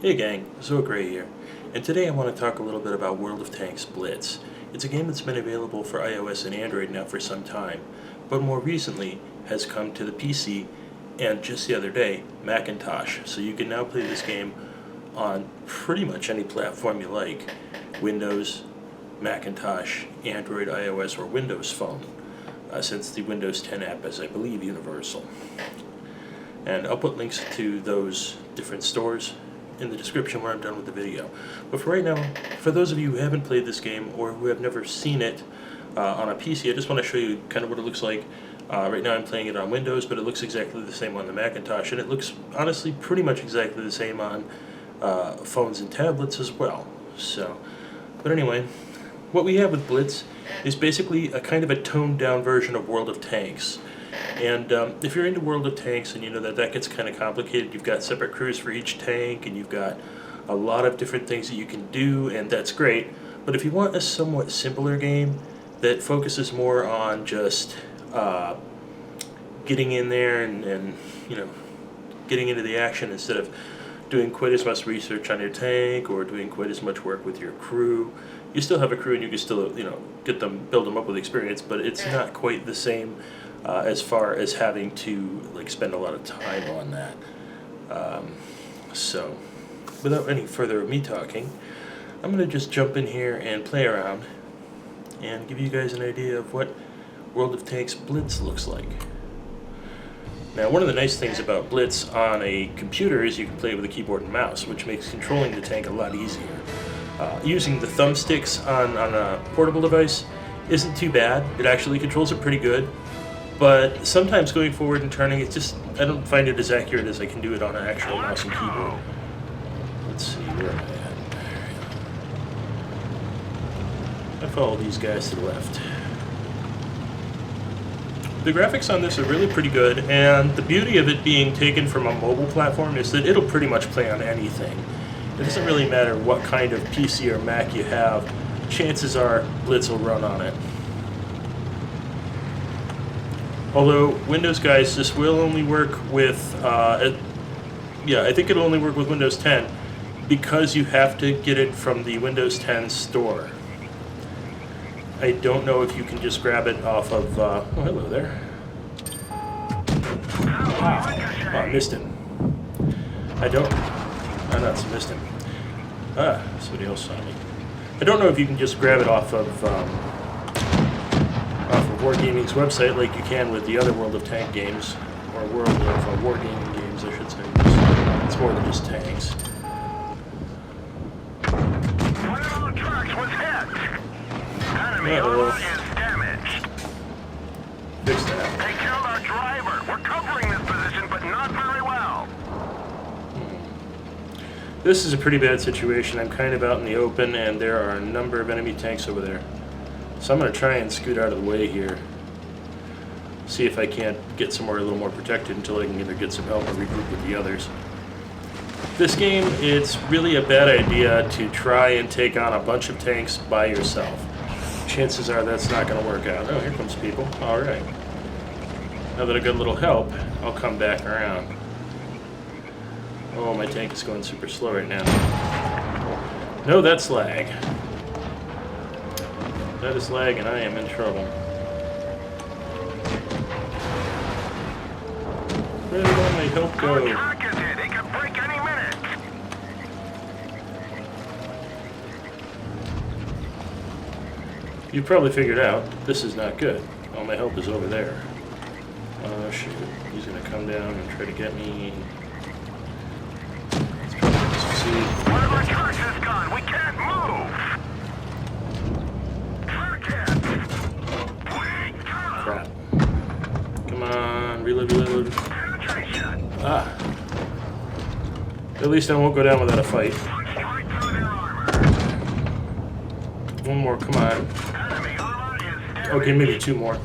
Hey gang, Zoe Gray here, and today I want to talk a little bit about World of Tanks Blitz. It's a game that's been available for iOS and Android now for some time, but more recently has come to the PC and just the other day, Macintosh. So you can now play this game on pretty much any platform you like: Windows, Macintosh, Android, iOS, or Windows Phone, since the Windows 10 app is, I believe, universal. And I'll put links to those different stores in the description where I'm done with the video. But for right now, for those of you who haven't played this game or who have never seen it on a PC, I just want to show you kind of what it looks like. Right now I'm playing it on Windows, but it looks exactly the same on the Macintosh, and it looks honestly pretty much exactly the same on phones and tablets as well. But anyway, what we have with Blitz is basically a kind of a toned down version of World of Tanks. And if you're into World of Tanks and you know that gets kind of complicated, you've got separate crews for each tank and you've got a lot of different things that you can do, and that's great. But if you want a somewhat simpler game that focuses more on just getting in there and you know, getting into the action instead of doing quite as much research on your tank or doing quite as much work with your crew, you still have a crew and you can still build them up with experience, but it's not quite the same as far as having to spend a lot of time on that. So without any further of me talking, I'm going to just jump in here and play around and give you guys an idea of what World of Tanks Blitz looks like. Now, one of the nice things about Blitz on a computer is you can play with a keyboard and mouse, which makes controlling the tank a lot easier. Using the thumbsticks on a portable device isn't too bad. It actually controls it pretty good. But sometimes going forward and turning, I don't find it as accurate as I can do it on an actual mouse and keyboard. Let's see, where am I at? I follow these guys to the left. The graphics on this are really pretty good, and the beauty of it being taken from a mobile platform is that it'll pretty much play on anything. It doesn't really matter what kind of PC or Mac you have, chances are Blitz will run on it. Although, Windows guys, this will only work with, I think it'll only work with Windows 10 because you have to get it from the Windows 10 store. I don't know if you can just grab it off of, oh, hello there. Oh, I missed him. Missed him. Somebody else saw me. I don't know if you can just grab it off of Wargaming's website like you can with the other World of Tank games, or World of Wargaming games, I should say. It's more than just tanks. One of our trucks was hit. Enemy armor is damaged. Fix that. They killed our driver. We're covering this position, but not very well. This is a pretty bad situation. I'm kind of out in the open, and there are a number of enemy tanks over there. So I'm going to try and scoot out of the way here. See if I can't get somewhere a little more protected until I can either get some help or regroup with the others. This game, it's really a bad idea to try and take on a bunch of tanks by yourself. Chances are that's not going to work out. Oh, here comes people. Alright. Now that I got a little help, I'll come back around. Oh, my tank is going super slow right now. No, that's lag. That is lag, and I am in trouble. Where did all my help go? Our truck is hit. It could break any minute. You probably figured out this is not good. All my help is over there. Oh shoot, he's gonna come down and try to get me. Let's probably just succeed. One of our trucks is gone. We can't move. Crap. Come on, reload. Ah. At least I won't go down without a fight. One more, come on. Okay, maybe two more.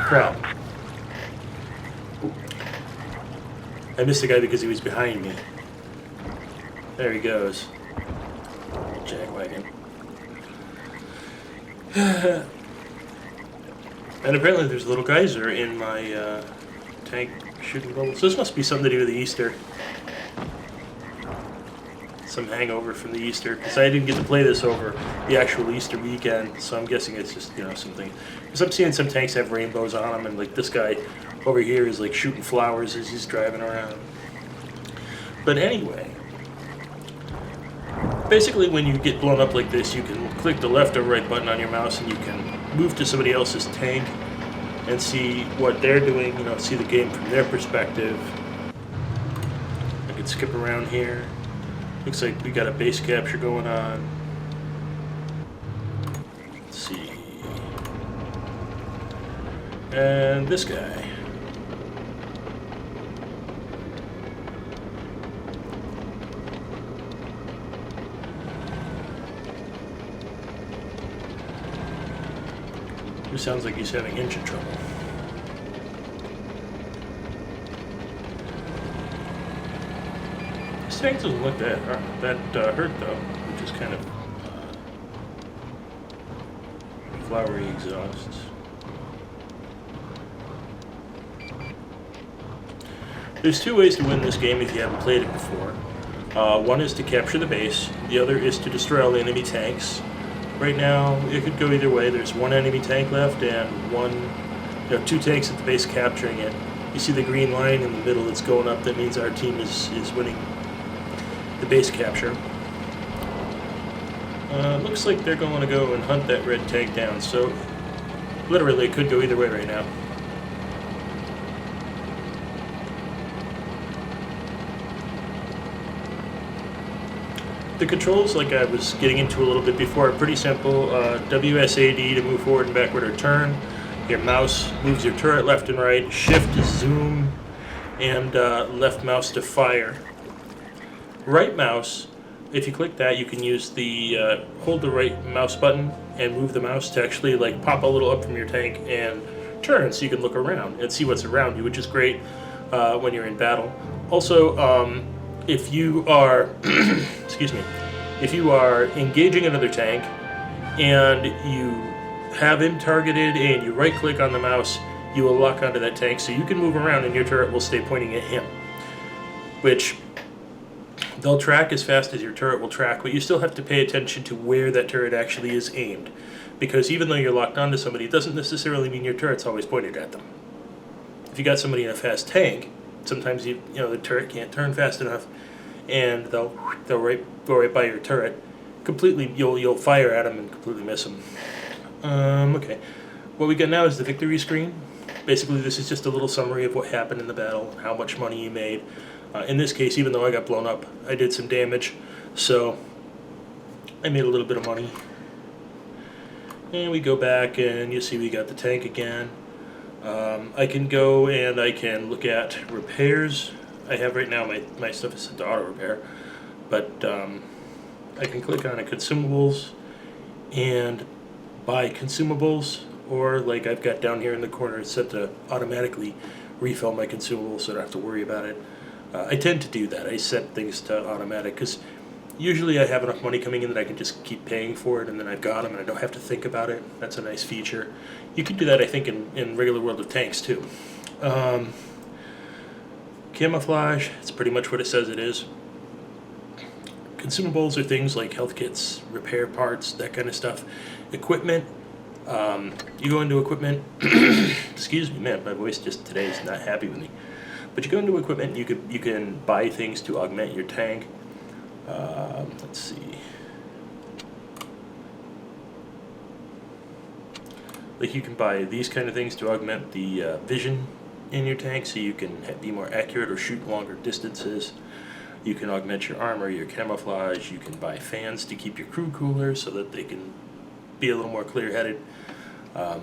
Crap. I missed the guy because he was behind me. There he goes. Jackwagon. And apparently there's a little geyser in my tank shooting bubbles. This must be something to do with the Easter. Some hangover from the Easter, because I didn't get to play this over the actual Easter weekend, so I'm guessing it's just, you know, something. Because I'm seeing some tanks have rainbows on them, and like this guy over here is like shooting flowers as he's driving around. But anyway, basically when you get blown up like this, you can click the left or right button on your mouse and you can move to somebody else's tank and see what they're doing, you know, see the game from their perspective. I can skip around here. Looks like we got a base capture going on. Let's see. And this guy. Who sounds like he's having engine trouble. This tank doesn't look that hurt though, which is kind of flowery exhaust. There's two ways to win this game if you haven't played it before. One is to capture the base, the other is to destroy all the enemy tanks. Right now, it could go either way. There's one enemy tank left and two tanks at the base capturing it. You see the green line in the middle that's going up, that means our team is winning the base capture. Looks like they're going to go and hunt that red tank down, so literally it could go either way right now. The controls, like I was getting into a little bit before, are pretty simple. WSAD to move forward and backward or turn. Your mouse moves your turret left and right. Shift to zoom, and left mouse to fire. Right mouse, if you click that, you can use the hold the right mouse button and move the mouse to actually like pop a little up from your tank and turn, so you can look around and see what's around you, which is great when you're in battle. Also, if you are excuse me, if you are engaging another tank and you have him targeted and you right click on the mouse, you will lock onto that tank, so you can move around and your turret will stay pointing at him, which they'll track as fast as your turret will track, but you still have to pay attention to where that turret actually is aimed, because even though you're locked onto somebody, it doesn't necessarily mean your turret's always pointed at them. If you got somebody in a fast tank, sometimes the turret can't turn fast enough, and they'll go right by your turret. Completely, you'll fire at them and completely miss them. Okay, what we got now is the victory screen. Basically, this is just a little summary of what happened in the battle, how much money you made. In this case, even though I got blown up, I did some damage, so I made a little bit of money. And we go back, and you see we got the tank again. I can go and I can look at repairs. I have right now my stuff is set to auto repair, but I can click on consumables and buy consumables, or like I've got down here in the corner, it's set to automatically refill my consumables, so I don't have to worry about it. I tend to do that. I set things to automatic because usually I have enough money coming in that I can just keep paying for it, and then I've got them and I don't have to think about it. That's a nice feature. You can do that, I think, in regular World of Tanks too. Camouflage, it's pretty much what it says it is. Consumables are things like health kits, repair parts, that kind of stuff. Equipment, you go into equipment, excuse me, man, my voice just today is not happy with me. But you go into equipment, you can buy things to augment your tank. Let's see. Like you can buy these kind of things to augment the vision in your tank, so you can be more accurate or shoot longer distances. You can augment your armor, your camouflage. You can buy fans to keep your crew cooler so that they can be a little more clear-headed. The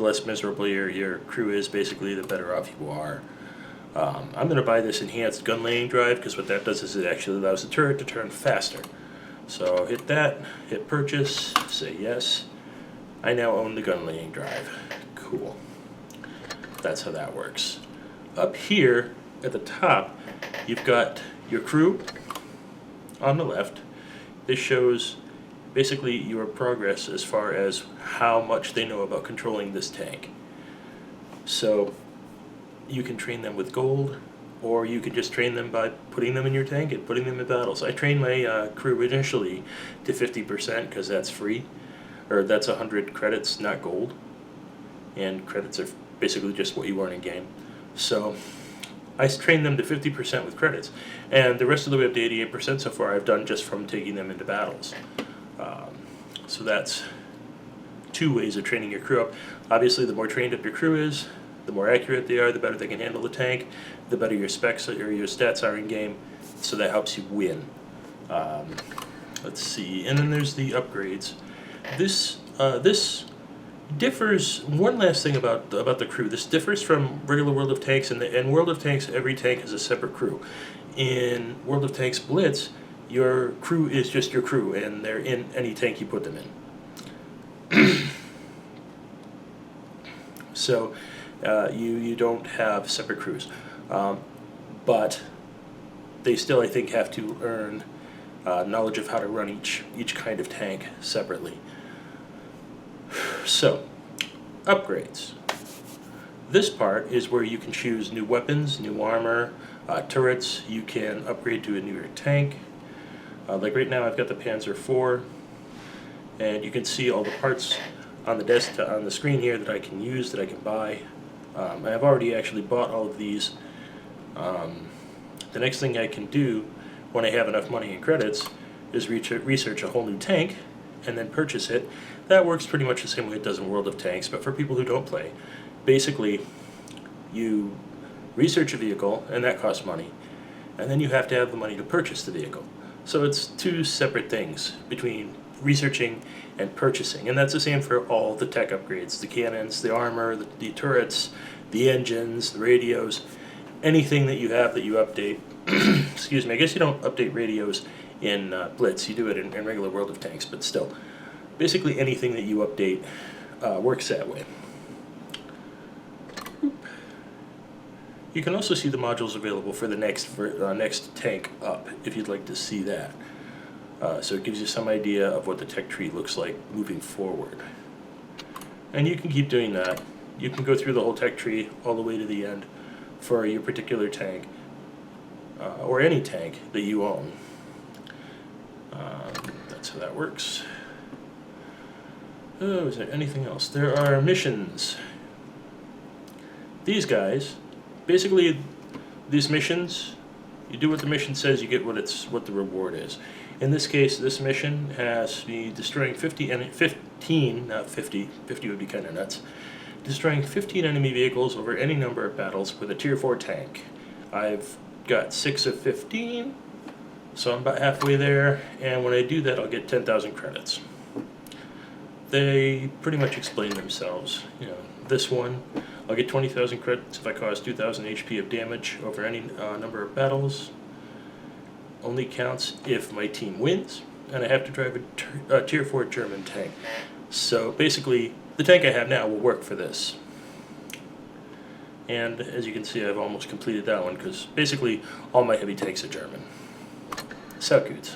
less miserable your crew is, basically, the better off you are. I'm going to buy this enhanced gun laying drive, because what that does is it actually allows the turret to turn faster. So hit that, hit purchase, say yes. I now own the gun laying drive. Cool. That's how that works. Up here at the top, you've got your crew on the left. This shows basically your progress as far as how much they know about controlling this tank. So you can train them with gold, or you can just train them by putting them in your tank and putting them in battles. I trained my crew initially to 50% because that's free, or that's 100 credits, not gold. And credits are basically just what you earn in game. So I trained them to 50% with credits, and the rest of the way up to 88% so far I've done just from taking them into battles. So that's 2 ways of training your crew up. Obviously, the more trained up your crew is, the more accurate they are, the better they can handle the tank, the better your specs or your stats are in game, so that helps you win. Let's see, and then there's the upgrades. This differs. One last thing about the crew. This differs from regular World of Tanks. In World of Tanks, every tank has a separate crew. In World of Tanks Blitz, your crew is just your crew, and they're in any tank you put them in. So you don't have separate crews, but they still, I think, have to earn knowledge of how to run each kind of tank separately. So, upgrades. This part is where you can choose new weapons, new armor, turrets. You can upgrade to a newer tank. Like right now I've got the Panzer IV, and you can see all the parts on the desk on the screen here that I can use, that I can buy. I've already actually bought all of these. The next thing I can do when I have enough money and credits is research a whole new tank and then purchase it. That works pretty much the same way it does in World of Tanks, but for people who don't play. Basically, you research a vehicle, and that costs money, and then you have to have the money to purchase the vehicle. So it's 2 separate things between researching and purchasing, and that's the same for all the tech upgrades: the cannons, the armor, the turrets, the engines, the radios, anything that you have that you update. Excuse me, I guess you don't update radios in Blitz, you do it in regular World of Tanks, but still, basically anything that you update works that way. You can also see the modules available for the next tank up, if you'd like to see that. So it gives you some idea of what the tech tree looks like moving forward. And you can keep doing that. You can go through the whole tech tree all the way to the end for your particular tank, or any tank that you own. That's how that works. Oh, is there anything else? There are missions. These guys, basically, these missions, you do what the mission says, you get what the reward is. In this case, this mission has me destroying 15, not 50. 50 would be kind of nuts. Destroying 15 enemy vehicles over any number of battles with a Tier 4 tank. I've got 6 of 15. So I'm about halfway there, and when I do that I'll get 10,000 credits. They pretty much explain themselves. You know, this one, I'll get 20,000 credits if I cause 2,000 HP of damage over any number of battles. Only counts if my team wins, and I have to drive a Tier 4 German tank. So basically, the tank I have now will work for this. And as you can see, I've almost completed that one, because basically all my heavy tanks are German. So good.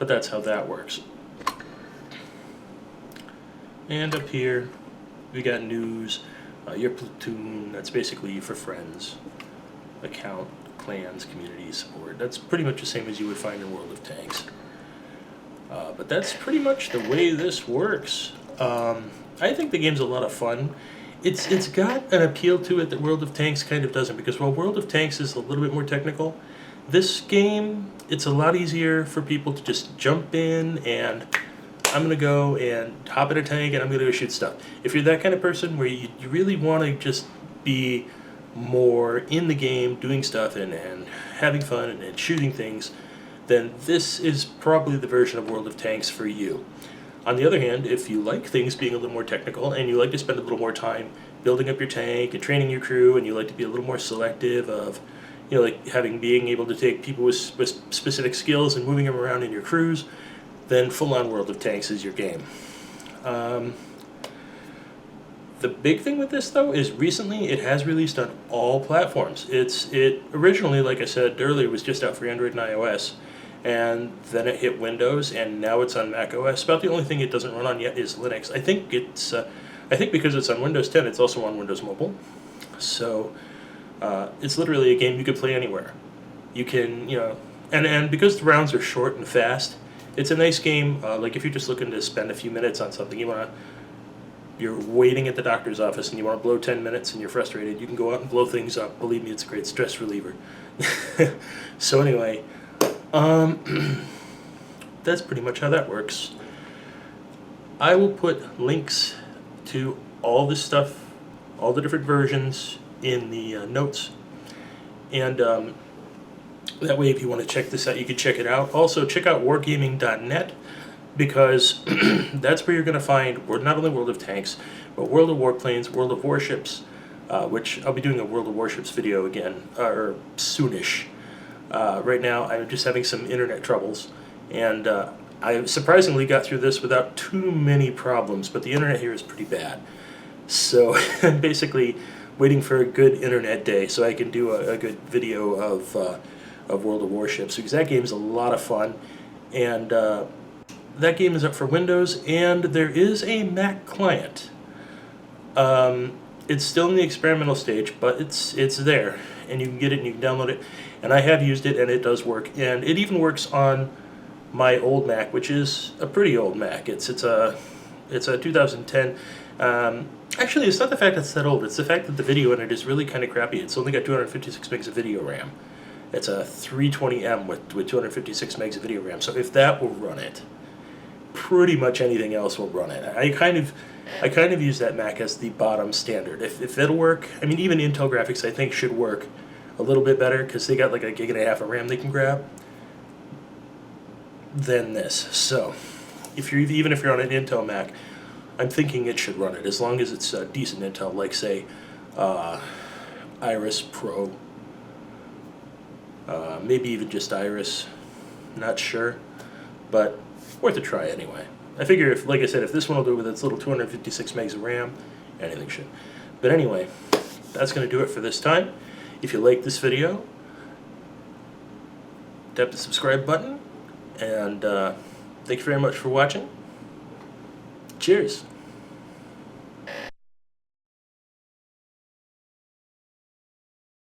But that's how that works. And up here, we got news, your platoon, that's basically for friends, account, clans, community support. That's pretty much the same as you would find in World of Tanks. But that's pretty much the way this works. I think the game's a lot of fun. It's got an appeal to it that World of Tanks kind of doesn't, because while World of Tanks is a little bit more technical, this game, it's a lot easier for people to just jump in and I'm going to go and hop in a tank and I'm going to go shoot stuff. If you're that kind of person where you really want to just be more in the game, doing stuff and having fun and shooting things, then this is probably the version of World of Tanks for you. On the other hand, if you like things being a little more technical and you like to spend a little more time building up your tank and training your crew, and you like to be a little more selective of, you know, like being able to take people with specific skills and moving them around in your crews, then full-on World of Tanks is your game. The big thing with this, though, is recently it has released on all platforms. It originally, like I said earlier, was just out for Android and iOS, and then it hit Windows, and now it's on macOS. About the only thing it doesn't run on yet is Linux. I think because it's on Windows 10, it's also on Windows Mobile. So it's literally a game you can play anywhere. You can, and because the rounds are short and fast, it's a nice game. Like if you're just looking to spend a few minutes on something, you're waiting at the doctor's office and you want to blow 10 minutes and you're frustrated, you can go out and blow things up. Believe me, it's a great stress reliever. So anyway, that's pretty much how that works. I will put links to all this stuff, all the different versions in the notes. And that way if you want to check this out, you can check it out. Also, check out wargaming.net, because that's where you're going to find not only World of Tanks, but World of Warplanes, World of Warships, which I'll be doing a World of Warships video again, or soonish. Right now I'm just having some internet troubles, and I surprisingly got through this without too many problems, but the internet here is pretty bad. So I'm basically waiting for a good internet day so I can do a good video of World of Warships, because that game's a lot of fun. And that game is up for Windows, and there is a Mac client. It's still in the experimental stage, but it's there, and you can get it and you can download it. And I have used it, and it does work. And it even works on my old Mac, which is a pretty old Mac. It's a 2010. Actually, it's not the fact that it's that old. It's the fact that the video in it is really kind of crappy. It's only got 256 megs of video RAM. It's a 320M with 256 megs of video RAM. So if that will run it, pretty much anything else will run it. I kind of use that Mac as the bottom standard. If it'll work, I mean, even Intel graphics I think should work a little bit better, because they got like 1.5 gigs of RAM they can grab than this. So even if you're on an Intel Mac, I'm thinking it should run it, as long as it's decent Intel, like say Iris Pro, maybe even just Iris, not sure, but worth a try anyway. I figure if, like I said, if this one will do it with its little 256 megs of RAM, anything should. But anyway, that's going to do it for this time. If you like this video, tap the subscribe button, and thank you very much for watching. Cheers!